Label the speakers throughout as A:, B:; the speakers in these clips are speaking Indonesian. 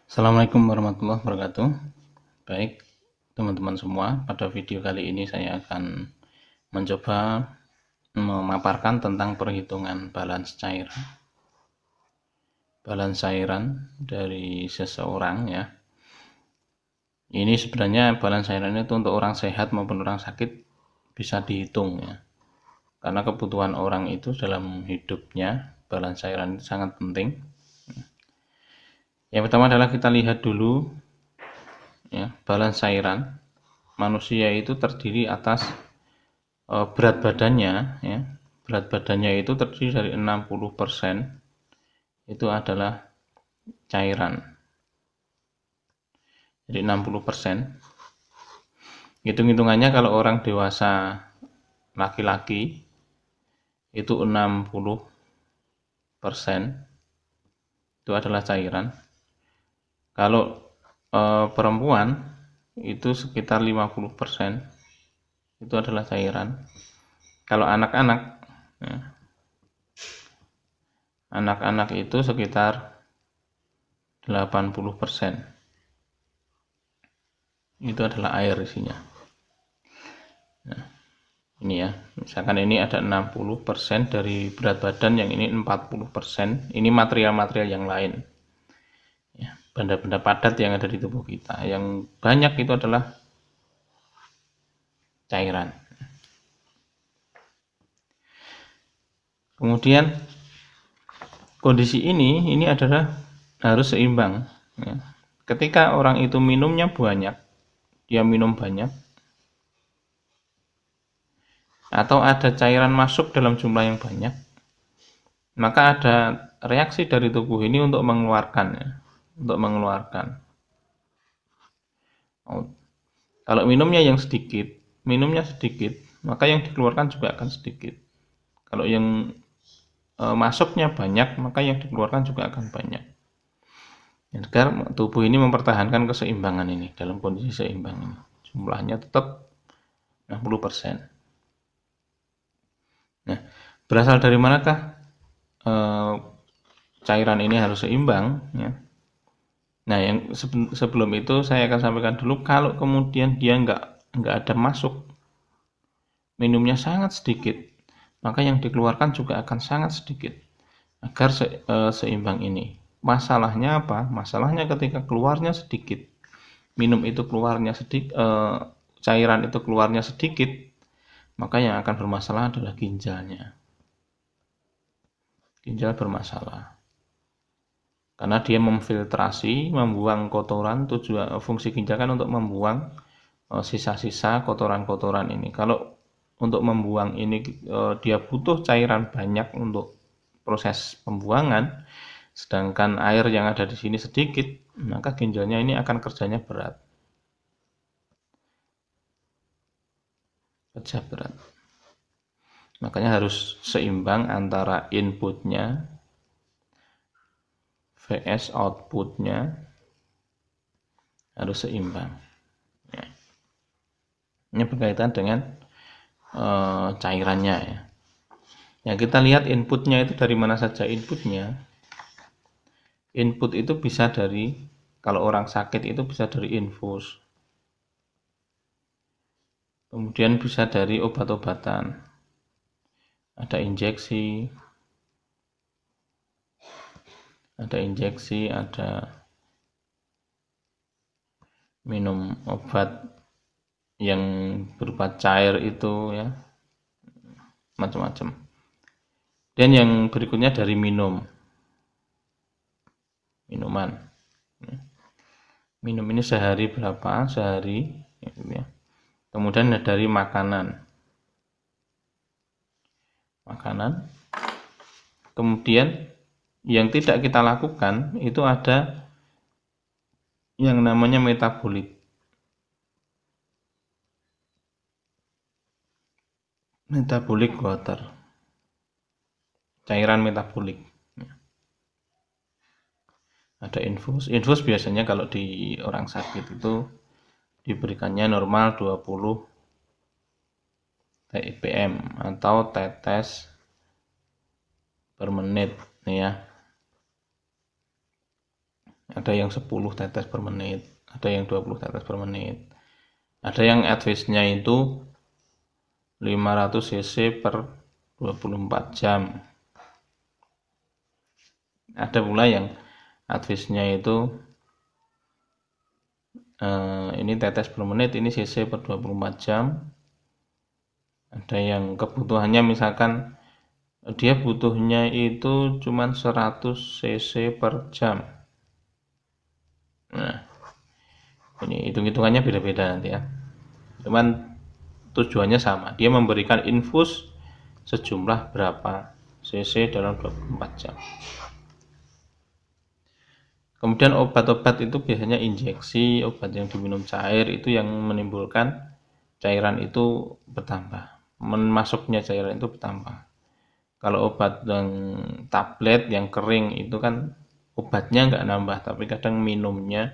A: Assalamualaikum warahmatullahi wabarakatuh. Baik, teman-teman semua, pada video kali ini saya akan mencoba memaparkan tentang perhitungan balance cairan dari seseorang ya. Ini sebenarnya balance cairan itu untuk orang sehat maupun orang sakit bisa dihitung ya. Karena kebutuhan orang itu dalam hidupnya balance cairan itu sangat penting. Yang pertama adalah kita lihat dulu ya, balance cairan manusia itu terdiri atas berat badannya ya. Berat badannya itu terdiri dari 60% itu adalah cairan. Jadi 60%. Hitung-hitungannya kalau orang dewasa laki-laki itu 60% itu adalah cairan. Kalau perempuan itu sekitar 50% itu adalah cairan. Kalau anak-anak ya, anak-anak itu sekitar 80% itu adalah air isinya. Nah, ini ya, misalkan ini ada 60% dari berat badan, yang ini 40%, ini material-material yang lain ya, benda-benda padat yang ada di tubuh kita. Yang banyak itu adalah cairan. Kemudian kondisi ini adalah harus seimbang ya. Ketika orang itu minumnya banyak, dia minum banyak, atau ada cairan masuk dalam jumlah yang banyak, maka ada reaksi dari tubuh ini untuk mengeluarkan ya, Kalau minumnya sedikit, maka yang dikeluarkan juga akan sedikit. Kalau yang masuknya banyak, maka yang dikeluarkan juga akan banyak. Agar tubuh ini mempertahankan keseimbangan ini, dalam kondisi seimbang ini. Jumlahnya tetap 60%. Nah, berasal dari manakah cairan ini harus seimbang ya? Nah, yang sebelum itu saya akan sampaikan dulu, kalau kemudian dia nggak ada masuk, minumnya sangat sedikit, maka yang dikeluarkan juga akan sangat sedikit agar seimbang ini. Masalahnya apa? Masalahnya ketika keluarnya sedikit, minum itu keluarnya sedikit, cairan itu keluarnya sedikit, maka yang akan bermasalah adalah ginjalnya. Ginjal bermasalah karena dia memfiltrasi, membuang kotoran. Fungsi ginjal kan untuk membuang sisa-sisa kotoran-kotoran ini. Kalau untuk membuang ini dia butuh cairan banyak untuk proses pembuangan, sedangkan air yang ada di sini sedikit, maka ginjalnya ini akan kerja berat. Makanya harus seimbang antara inputnya vs outputnya, harus seimbang ya. Ini berkaitan dengan cairannya ya. Ya, kita lihat inputnya itu dari mana saja. Input itu bisa dari, kalau orang sakit itu bisa dari infus, kemudian bisa dari obat-obatan, ada injeksi, ada minum obat yang berupa cair itu ya, macam-macam. Dan yang berikutnya dari minuman. Minum ini sehari berapa? Sehari ya. Kemudian dari makanan. Kemudian yang tidak kita lakukan itu ada yang namanya metabolic water, cairan metabolik. Ada infus biasanya kalau di orang sakit itu diberikannya normal 20 TIPM atau tetes per menit nih ya. Ada yang 10 tetes per menit, ada yang 20 tetes per menit. Ada yang advice-nya itu 500 cc per 24 jam. Ada pula yang advice-nya itu ini tetes per menit, ini cc per 24 jam. Ada yang kebutuhannya misalkan dia butuhnya itu cuma 100 cc per jam. Nah, ini hitung-hitungannya beda-beda nanti ya. Cuman tujuannya sama, dia memberikan infus sejumlah berapa cc dalam 24 jam. Kemudian obat-obat itu biasanya injeksi, obat yang diminum cair itu yang menimbulkan cairan itu bertambah, masuknya cairan itu bertambah. Kalau obat yang tablet yang kering itu kan obatnya nggak nambah, tapi kadang minumnya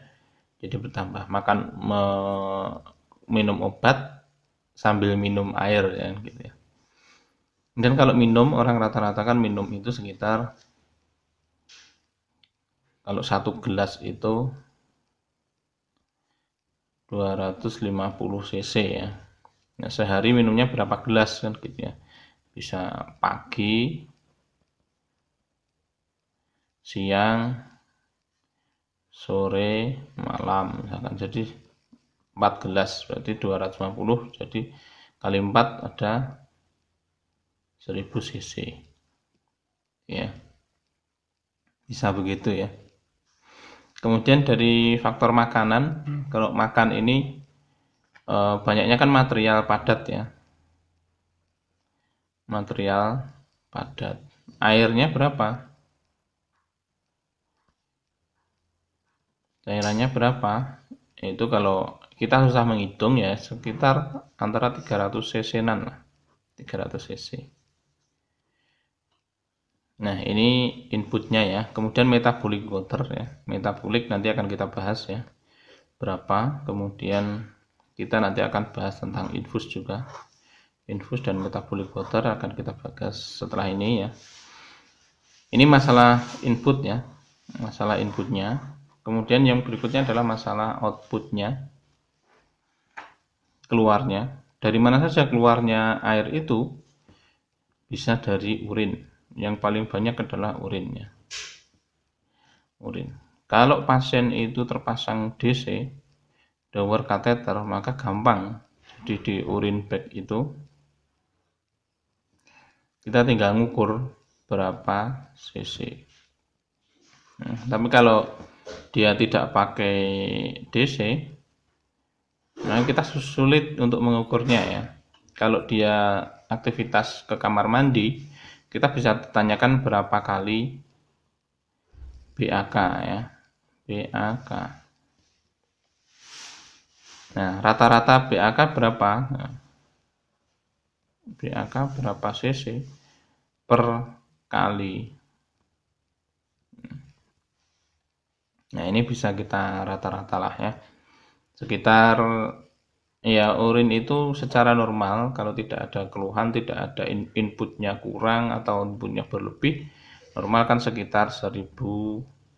A: jadi bertambah. Minum obat sambil minum air ya gitu ya. Dan kalau minum, orang rata-rata kan minum itu sekitar, kalau 1 gelas itu 250 cc ya. Nah, sehari minumnya berapa gelas kan gitu ya. Bisa pagi, siang, sore, malam misalkan. Jadi 4 gelas berarti 250, jadi kali 4 ada 1000 cc. Ya. Bisa begitu ya. Kemudian dari faktor makanan, kalau makan ini banyaknya kan material padat ya. Material padat. Airnya berapa? Cairannya berapa? Itu kalau kita susah menghitung ya, sekitar antara 300 cc-nan lah. 300 cc. Nah, ini inputnya ya. Kemudian metabolic water ya. Metabolic nanti akan kita bahas ya. Berapa? Kemudian kita nanti akan bahas tentang infus juga. Infus dan metabolic water akan kita bahas setelah ini ya. Ini masalah input ya. Masalah inputnya. Kemudian yang berikutnya adalah masalah outputnya. Keluarnya. Dari mana saja keluarnya air itu? Bisa dari urin. Yang paling banyak adalah urinnya. Urin. Kalau pasien itu terpasang DC, dower catheter, maka gampang. Jadi di urin bag itu kita tinggal ngukur berapa cc. Nah, tapi kalau dia tidak pakai DC, nah kita sulit untuk mengukurnya ya. Kalau dia aktivitas ke kamar mandi, kita bisa tanyakan berapa kali BAK ya. BAK. Nah, rata-rata BAK berapa? Nah, BAK berapa cc per kali. Nah, ini bisa kita rata-rata lah ya. Sekitar ya urin itu secara normal kalau tidak ada keluhan, tidak ada inputnya kurang atau inputnya berlebih, normal kan sekitar 1000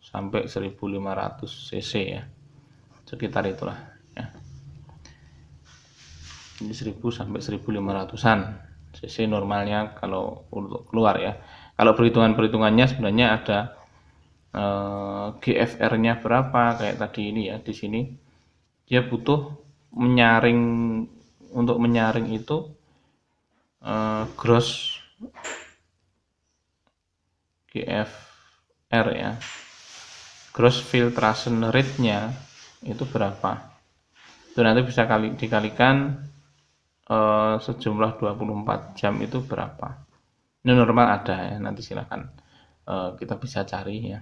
A: sampai 1500 cc ya. Sekitar itulah ya. Ini 1000 sampai 1500-an cc normalnya kalau untuk keluar ya. Kalau perhitungannya sebenarnya ada GFR-nya berapa kayak tadi ini ya. Di sini dia butuh menyaring, untuk menyaring itu gross GFR ya, gross filtration rate-nya itu berapa, itu nanti bisa dikalikan sejumlah 24 jam itu berapa. Ini normal ada ya, nanti silakan kita bisa cari ya.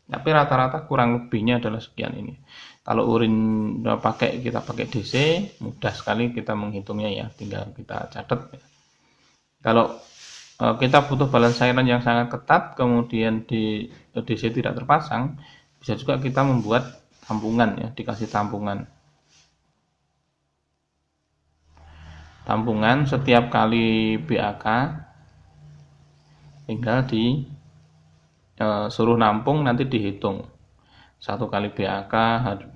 A: Tapi rata-rata kurang lebihnya adalah sekian ini. Kalau urin kita pakai DC, mudah sekali kita menghitungnya ya, tinggal kita catat ya. Kalau kita butuh balance cairan yang sangat ketat, kemudian di DC tidak terpasang, bisa juga kita membuat tampungan ya, dikasih tampungan. Tampungan setiap kali BAK tinggal di suruh nampung, nanti dihitung 1 kali BAK,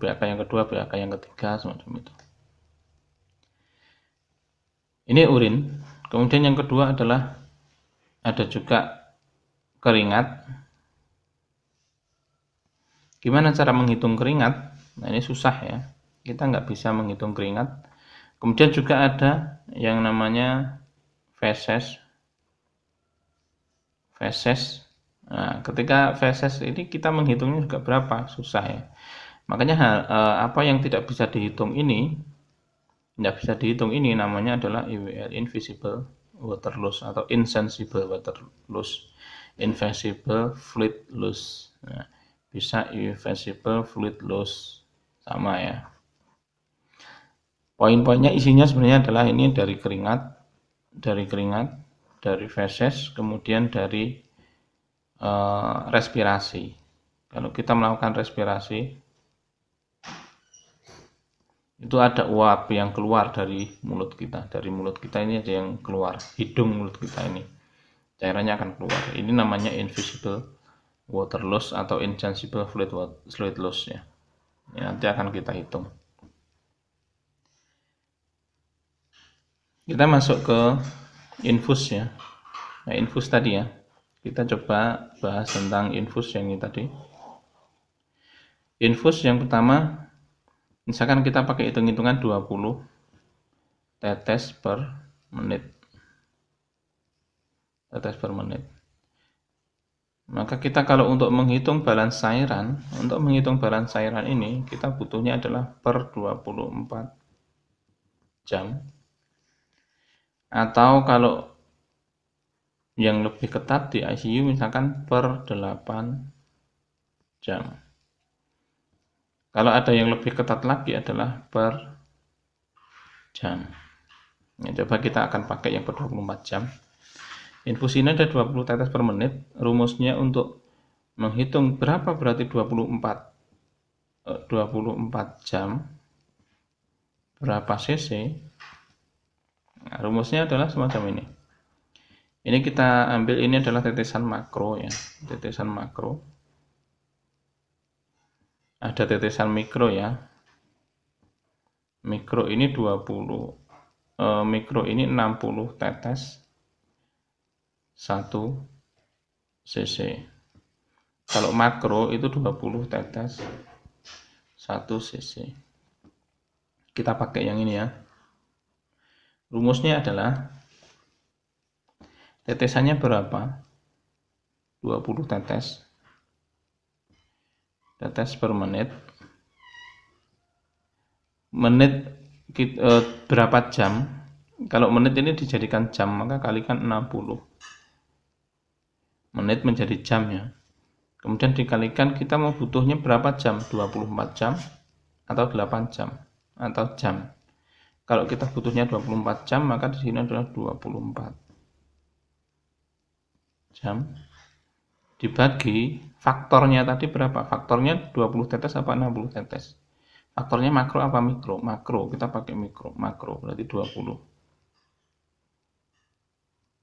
A: BAK yang kedua, BAK yang ketiga, semacam itu. Ini urin. Kemudian yang kedua adalah ada juga keringat. Gimana cara menghitung keringat? Nah, ini susah ya. Kita nggak bisa menghitung keringat. Kemudian juga ada yang namanya feses. Nah, ketika feses ini kita menghitungnya juga berapa? Susah ya. Makanya apa yang tidak bisa dihitung ini, namanya adalah IWL, invisible water loss, atau insensible water loss, invisible fluid loss. Nah, bisa invisible fluid loss, sama ya. Poin-poinnya isinya sebenarnya adalah ini dari keringat, dari feses, kemudian dari respirasi. Kalau kita melakukan respirasi, itu ada uap yang keluar dari mulut kita. Dari mulut kita ini ada yang keluar, hidung mulut kita ini. Cairannya akan keluar. Ini namanya invisible water loss atau insensible fluid loss ya. Ini nanti akan kita hitung. Kita masuk ke infus ya. Nah, infus tadi ya. Kita coba bahas tentang infus yang ini tadi. Infus yang pertama, misalkan kita pakai hitung-hitungan 20 tetes per menit. Maka kita kalau untuk menghitung balance cairan, ini kita butuhnya adalah per 24 jam. Atau kalau yang lebih ketat di ICU misalkan per 8 jam. Kalau ada yang lebih ketat lagi adalah per jam. Ya, coba kita akan pakai yang per 24 jam. Infus ini ada 20 tetes per menit. Rumusnya untuk menghitung berapa berarti 24 jam berapa cc. Nah, rumusnya adalah semacam ini. Ini kita ambil, ini adalah tetesan makro ya, tetesan makro. Ada tetesan mikro ya. Mikro ini 20, mikro ini 60 tetes 1 cc. Kalau makro itu 20 tetes 1 cc. Kita pakai yang ini ya. Rumusnya adalah tetesannya berapa? 20 tetes per menit. Berapa jam? Kalau menit ini dijadikan jam, maka kalikan 60. Menit menjadi jam ya. Kemudian dikalikan kita mau butuhnya berapa jam? 24 jam atau 8 jam atau jam. Kalau kita butuhnya 24 jam, maka di sini adalah 24 jam dibagi faktornya tadi berapa? Faktornya 20 tetes apa 60 tetes? Faktornya makro apa mikro? Makro, kita pakai makro berarti 20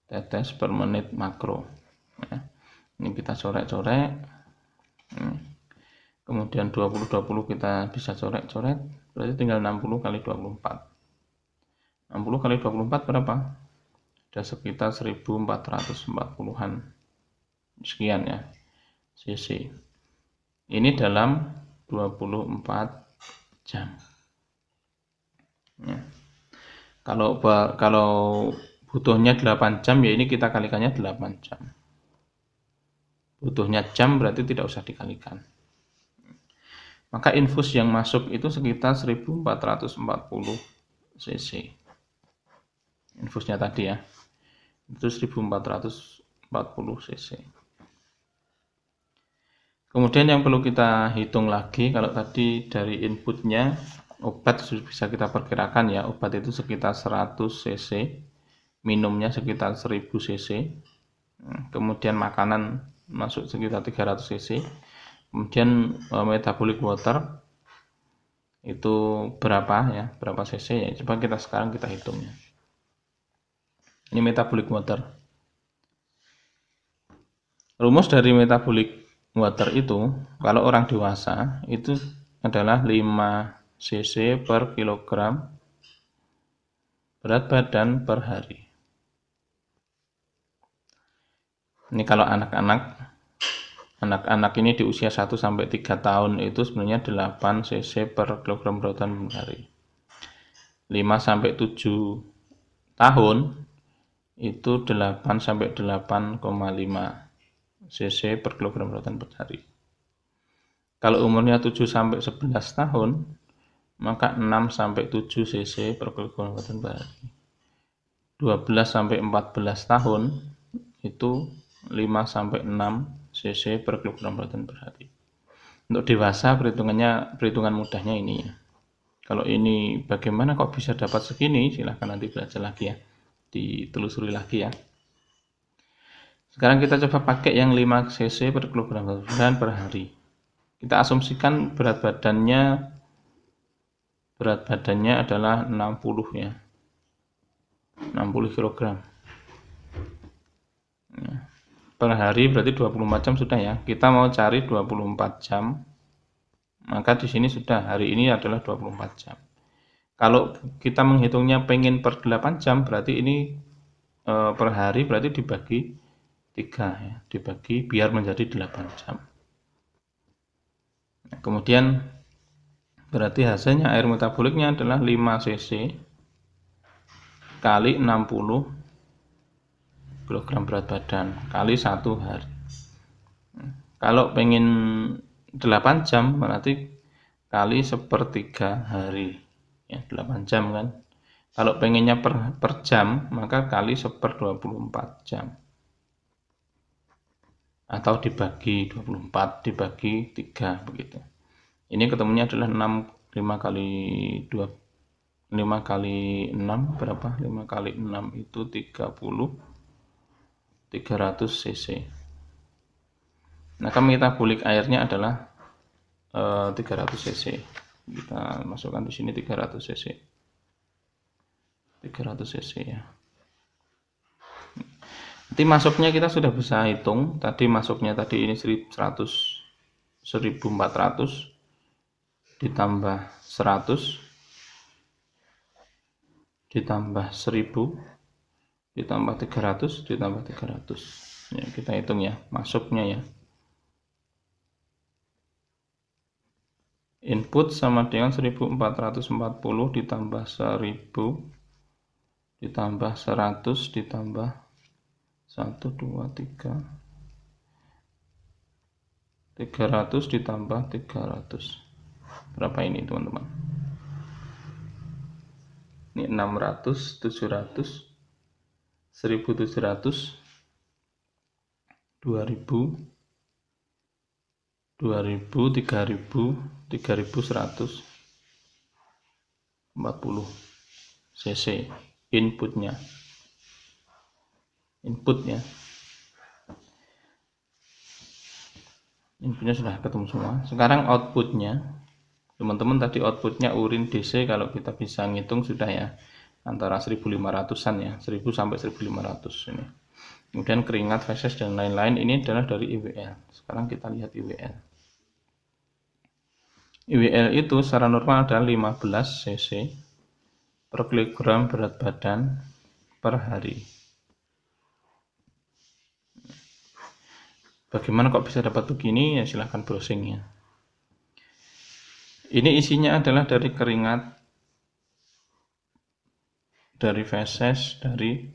A: tetes per menit makro. Ya. Ini kita coret-coret. Kemudian 20 kita bisa coret-coret, berarti tinggal 60 kali 24. 60 kali 24 berapa? Ada sekitar 1440-an sekian ya cc. Ini dalam 24 jam ya. Kalau butuhnya 8 jam ya ini kita kalikannya 8 jam. Butuhnya jam berarti tidak usah dikalikan. Maka infus yang masuk itu sekitar 1440 cc. Infusnya tadi ya. Itu 1440 cc. Kemudian yang perlu kita hitung lagi, kalau tadi dari inputnya obat bisa kita perkirakan ya, obat itu sekitar 100 cc, minumnya sekitar 1000 cc, kemudian makanan masuk sekitar 300 cc, kemudian metabolic water itu berapa ya, berapa cc ya, coba sekarang kita hitung ya. Ini metabolic water. Rumus dari metabolic water itu kalau orang dewasa itu adalah 5 cc per kilogram berat badan per hari. Ini kalau anak-anak ini di usia 1 sampai 3 tahun itu sebenarnya 8 cc per kilogram berat badan per hari. 5 sampai 7 tahun itu 8 sampai 8,5 cc per kilogram berat badan per hari. Kalau umurnya 7 sampai 11 tahun, maka 6 sampai 7 cc per kilogram berat badan per hari. 12 sampai 14 tahun itu 5 sampai 6 cc per kilogram berat badan per hari. Untuk dewasa perhitungan mudahnya ini ya. Kalau ini bagaimana kok bisa dapat segini? Silahkan nanti belajar lagi ya, ditelusuri lagi ya. Sekarang kita coba pakai yang 5 cc per kilogram berat badan per hari. Kita asumsikan berat badannya adalah 60 ya. 60 kg. Ya. Per hari berarti 24 jam sudah ya. Kita mau cari 24 jam. Maka di sini sudah hari ini adalah 24 jam. Kalau kita menghitungnya pengen per 8 jam berarti ini per hari berarti dibagi 3 ya. Dibagi biar menjadi 8 jam. Nah, kemudian berarti hasilnya air metaboliknya adalah 5 cc kali 60 kg berat badan kali 1 hari. Kalau pengen 8 jam berarti kali 1/3 hari ya, 8 jam kan. Kalau pengennya per jam maka kali 1/24 jam atau dibagi 24 dibagi 3 begitu. Ini ketemunya adalah 5 kali 6 berapa? 5 kali 6 itu 300 cc. Maka metabolik airnya adalah 300 cc. Kita masukkan di sini 300 cc. 300 cc ya. Nanti masuknya kita sudah bisa hitung. Tadi masuknya ini 1400 ditambah 100 ditambah 1000 ditambah 300 ditambah 300 ya, kita hitung ya masuknya ya. Input sama dengan 1440 ditambah 1000 ditambah 100 ditambah 1 2 3 300 ditambah 300 berapa ini teman-teman? Ini 600, 700, 1700, 2000, 3000, 3140 cc inputnya. Inputnya sudah ketemu semua. Sekarang outputnya, teman-teman tadi outputnya urin DC kalau kita bisa ngitung sudah ya antara 1500-an ya, 1000 sampai 1500 ini. Kemudian keringat, feses dan lain-lain ini adalah dari IWL. Sekarang kita lihat IWL. IWL itu secara normal adalah 15 cc per kilogram berat badan per hari. Bagaimana kok bisa dapat begini? Ya silahkan browsing ya. Ini isinya adalah dari keringat, dari feses, dari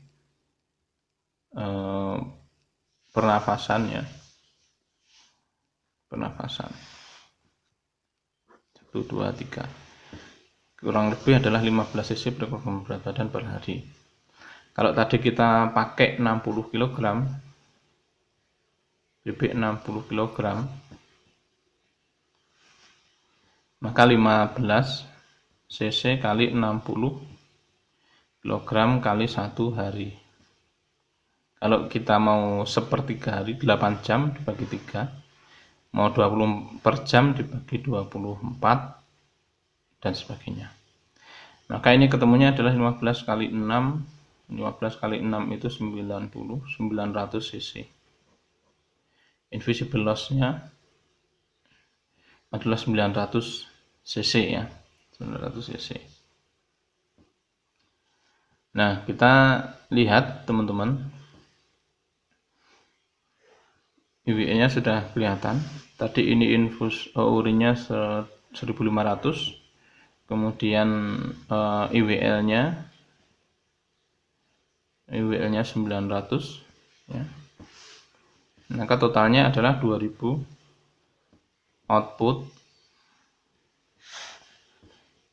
A: pernafasan ya. Pernafasan. 1, 2, 3. Kurang lebih adalah 15 cc per kilogram berat badan per hari. Kalau tadi kita pakai 60 kg, bebek 60 kg, maka 15 cc kali 60 kg kali 1 hari. Kalau kita mau 1/3 hari, 8 jam dibagi 3, mau 20 per jam dibagi 24 dan sebagainya. Maka ini ketemunya adalah 15 kali 6, 15 kali 6 itu 900 cc. Invisible loss-nya adalah 900 cc ya, 900 cc. Nah, kita lihat teman-teman, IWE-nya sudah kelihatan. Tadi ini infus urinnya 1500, kemudian IWL-nya 900 ya. Maka totalnya adalah 2000. Output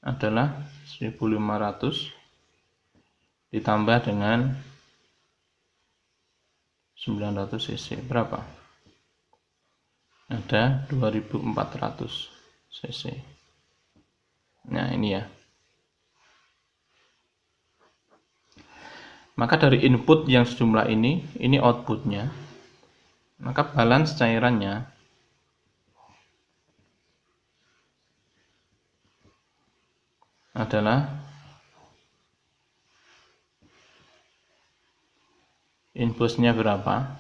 A: adalah 1500 ditambah dengan 900 cc. Berapa? Ada 2400 cc. Nah, ini ya. Maka dari input yang sejumlah ini outputnya. Maka balance cairannya adalah inputnya berapa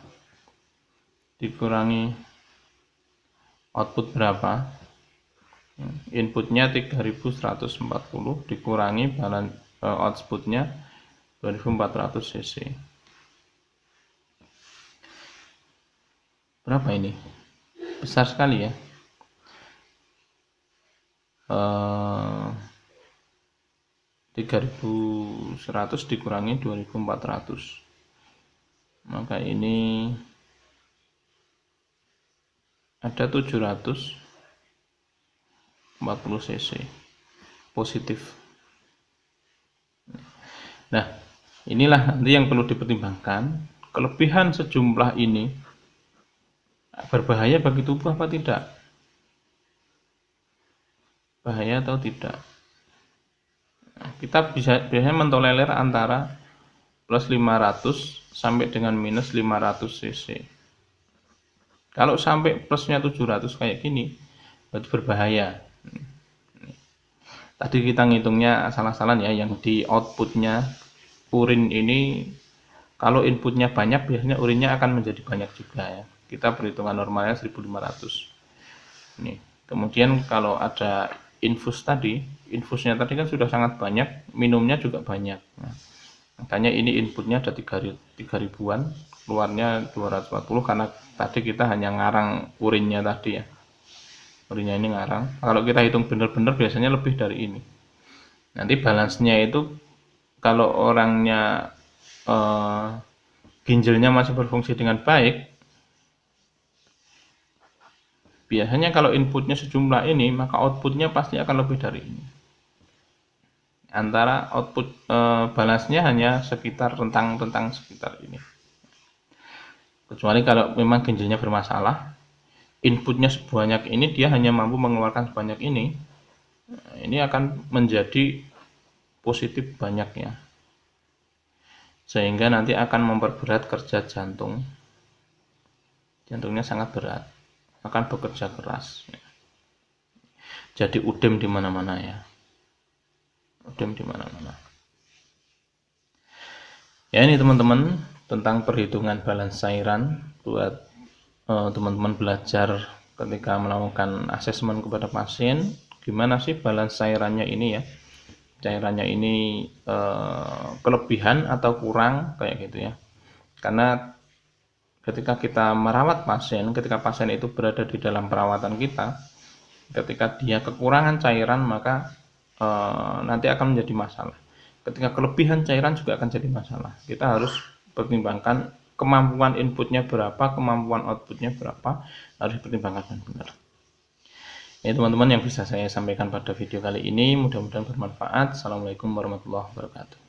A: dikurangi output berapa. Inputnya 3140 dikurangi balance outputnya 2400 cc. Berapa ini? Besar sekali ya. 3100 dikurangi 2400, maka ini ada 740 cc positif. Nah, inilah nanti yang perlu dipertimbangkan. Kelebihan sejumlah ini berbahaya bagi tubuh apa tidak? Bahaya atau tidak? Kita biasanya mentolerir antara plus 500 sampai dengan minus 500 cc. Kalau sampai plusnya 700 kayak gini, berarti berbahaya. Tadi kita ngitungnya salah-salah ya, yang di outputnya urin ini, kalau inputnya banyak biasanya urinnya akan menjadi banyak juga ya. Kita perhitungan normalnya 1500. Ini. Kemudian kalau ada infusnya tadi kan sudah sangat banyak, minumnya juga banyak. Nah, makanya ini inputnya ada 3000-an, keluarnya 240 karena tadi kita hanya ngarang urinnya tadi ya. Urinnya ini ngarang. Kalau kita hitung benar-benar biasanya lebih dari ini. Nanti balance-nya itu kalau orangnya ginjalnya masih berfungsi dengan baik, biasanya kalau inputnya sejumlah ini, maka outputnya pasti akan lebih dari ini. Antara output balance-nya hanya sekitar rentang sekitar ini. Kecuali kalau memang ginjalnya bermasalah, inputnya sebanyak ini, dia hanya mampu mengeluarkan sebanyak ini. Ini akan menjadi positif banyaknya, sehingga nanti akan memperberat kerja jantung. Jantungnya sangat berat, akan bekerja keras. Jadi udem di mana-mana ya. Udem di mana-mana. Ya, ini teman-teman tentang perhitungan balance cairan buat teman-teman belajar ketika melakukan asesmen kepada pasien. Gimana sih balance cairannya ini ya? Cairannya ini kelebihan atau kurang kayak gitu ya. Karena ketika kita merawat pasien, ketika pasien itu berada di dalam perawatan kita, ketika dia kekurangan cairan maka nanti akan menjadi masalah. Ketika kelebihan cairan juga akan jadi masalah. Kita harus pertimbangkan kemampuan inputnya berapa, kemampuan outputnya berapa, harus dipertimbangkan dengan benar. Ini teman-teman yang bisa saya sampaikan pada video kali ini, mudah-mudahan bermanfaat. Assalamualaikum warahmatullahi wabarakatuh.